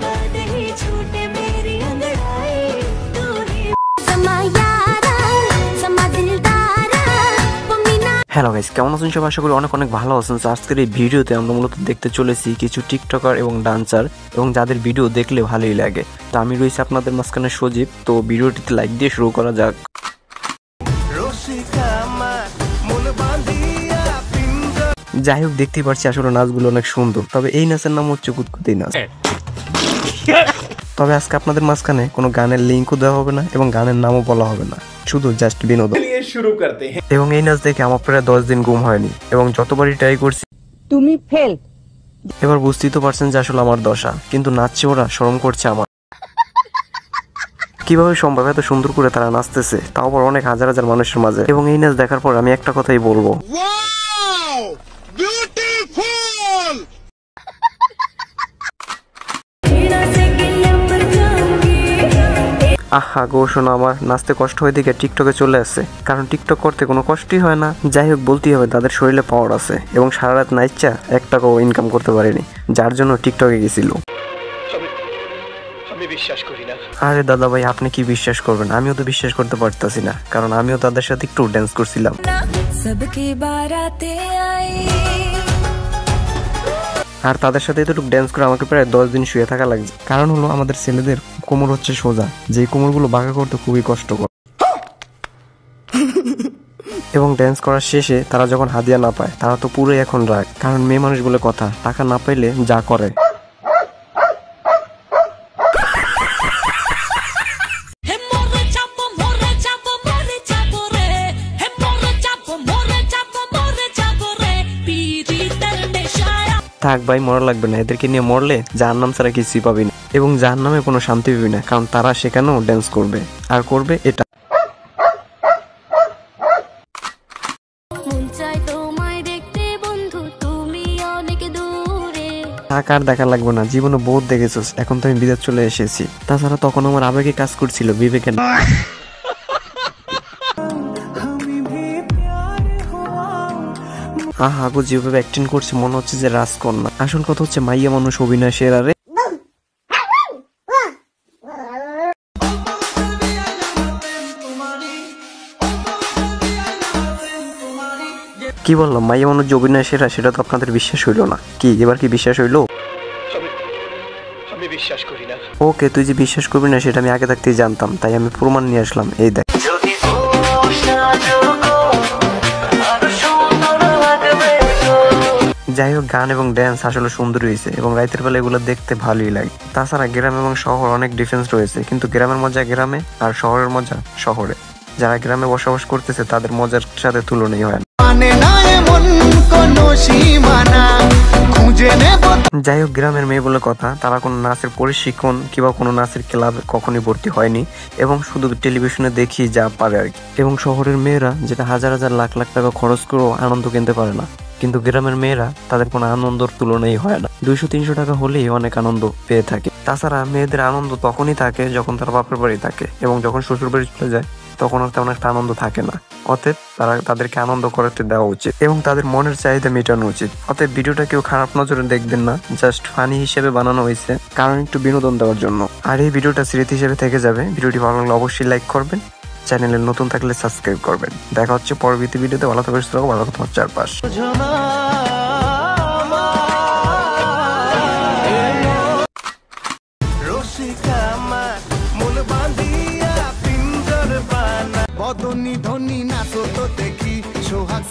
बाद ही छूटे मेरी अंगड़ाई तू ही হ্যালো গাইস, কেমন আছেন সবাই? আশা করি অনেক অনেক ভালো আছেন। আজকের এই ভিডিওতে আমরা মূলত দেখতে চলেছি কিছু টিকটকার এবং ডান্সার এবং যাদের ভিডিও দেখলে ভালোই লাগে। তো আমি রয়েছি আপনাদের মাঝখানে সজীব। তো ভিডিওটিতে লাইক দিয়ে শুরু করা যাক। যাই হোক, দেখতেই পাচ্ছি আসলে নাচগুলো অনেক সুন্দর, তবে এই নাচের নাম হচ্ছে কুতকুতি নাচ। তবে আজকে আপনাদের মাঝখানে কোনো গানের লিঙ্কও দেওয়া হবে না এবং গানের নামও বলা হবে না, শুধু জাস্ট বিনোদন। শুরু করতে हैं। এবং এই নাচ দেখে আমার প্রায় 10 দিন ঘুম হয়নি এবং যতবারই ট্রাই করছি তুমি ফেল। এবার বুঝতেই তো পারছেন যে আসলে আমার দশা, কিন্তু নাচছে ওরা, শরম করছে আমার। কিভাবে সম্ভব এত সুন্দর করে তারা নাচতেছে, তাও আবার অনেক হাজার হাজার মানুষের মাঝে। এবং এই নাচ দেখার পর আমি একটা কথাই বলবো, আহা গো শোনো, আমার নাচতে কষ্ট হয়ে দিকে টিকটকে চলে আসছে, কারণ টিকটক করতে কোনো কষ্টই হয় না। যাই হোক, বলতেই হবে তাদের শরীরে পাওয়ার আছে এবং সারা রাত নাইচা 1 টাকাও ইনকাম করতে পারেনি, যার জন্য টিকটকে গেছিল। আরে দাদা ভাই, আপনি কি বিশ্বাস করবেন? আমিও তো বিশ্বাস করতে পারতাছি না, কারণ আমিও তাদের সাথে একটু ড্যান্স করছিলাম। আর তাদের সাথে এতটুকু ড্যান্স করে আমাকে প্রায় 10 দিন শুয়ে থাকা লাগছে। কারণ হলো আমাদের ছেলেদের কোমর হচ্ছে সোজা, যে কোমরগুলো বাঁকা করতে খুবই কষ্টকর। এবং ড্যান্স করার শেষে তারা যখন হাদিয়া না পায়, তারা তো পুরোই এখন রাগ, কারণ মেয়ে মানুষ বলে কথা, টাকা না পাইলে যা করে। থাক ভাই, মরা লাগবে না, এদেরকে নিয়ে মরলে জাহান্নাম ছাড়া কিছুই পাবি না এবং জাহান্নামে কোনো শান্তি পাবি না, কারণ তারা সেখানেও ড্যান্স করবে আর করবে এটা। থাক, আর দেখা লাগবে না, জীবনে বহুত দেখেছিস, এখন তো আমি বিদেশ চলে এসেছি। তাছাড়া তখন আমার আবেগে কাজ করছিল, বিবেকে না। আহা গো, যেভাবে অ্যাক্টিং করছে মনে হচ্ছে যে রাজকন্যা। আসল কথা হচ্ছে মাইয়া মানুষ অভিনয় সেরা রে। কি বললাম, মাইয়া মানুষ যে অভিনয় সেরা, সেটা তো আপনাদের বিশ্বাস হইলো না। কি এবার কি বিশ্বাস হইলো? আমি বিশ্বাস করি না। ওকে, তুই যে বিশ্বাস করবি না সেটা আমি আগে থাকতেই জানতাম, তাই আমি প্রমাণ নিয়ে আসলাম, এই দেখ। যাই হোক, গান এবং ড্যান্স আসলে সুন্দর হয়েছে এবং রাতের বেলা এগুলো দেখতে ভালোই লাগে। তাছাড়া গ্রাম এবং শহর অনেক ডিফারেন্স রয়েছে, কিন্তু গ্রামের মজা গ্রামে আর শহরের মজা শহরে। যারা গ্রামে বসবাস করতেছে তাদের মজার সাথে তুলনাই হয় না। যাই হোক, গ্রামের মেয়ে বলে কথা, তারা কোনো নাচের প্রশিক্ষণ কিংবা কোনো নাচের ক্লাবে কখনোই ভর্তি হয়নি এবং শুধু টেলিভিশনে দেখি যা পারে আর কি। এবং শহরের মেয়েরা যেটা হাজার হাজার লাখ লাখ টাকা খরচ করেও আনন্দ কিনতে পারে না, কিন্তু গ্রামের মেয়েরা তাদের কোনো আনন্দের তুলনাই হয় না। 200-300 টাকা হলেই অনেক আনন্দ পেয়ে থাকে। তাছাড়া মেয়েদের আনন্দ তখনই থাকে যখন তার বাপের বাড়ি থাকে, এবং যখন শ্বশুর বাড়ি চলে যায় তখন আর তেমন একটা আনন্দ থাকে না। অতএব তাদেরকে আনন্দ করতে দেওয়া উচিত এবং তাদের মনের চাহিদা মেটানো উচিত। অতএব ভিডিওটা কেউ খারাপ নজরে দেখবেন না, জাস্ট ফানি হিসেবে বানানো হয়েছে, কারণ একটু বিনোদন দেওয়ার জন্য। আর এই ভিডিওটা স্মৃতি হিসেবে থেকে যাবে। ভিডিওটি ভালো লাগলে অবশ্যই লাইক করবেন, চ্যানেলে নতুন থাকলে সাবস্ক্রাইব করবেন। দেখা হচ্ছে পরবর্তী ভিডিওতে। ভালো থাকবে, সুস্থ থাকো, ভালো থাকো তোমার চারপাশ। ধনী ধনী নাচো তো দেখি সোহাগ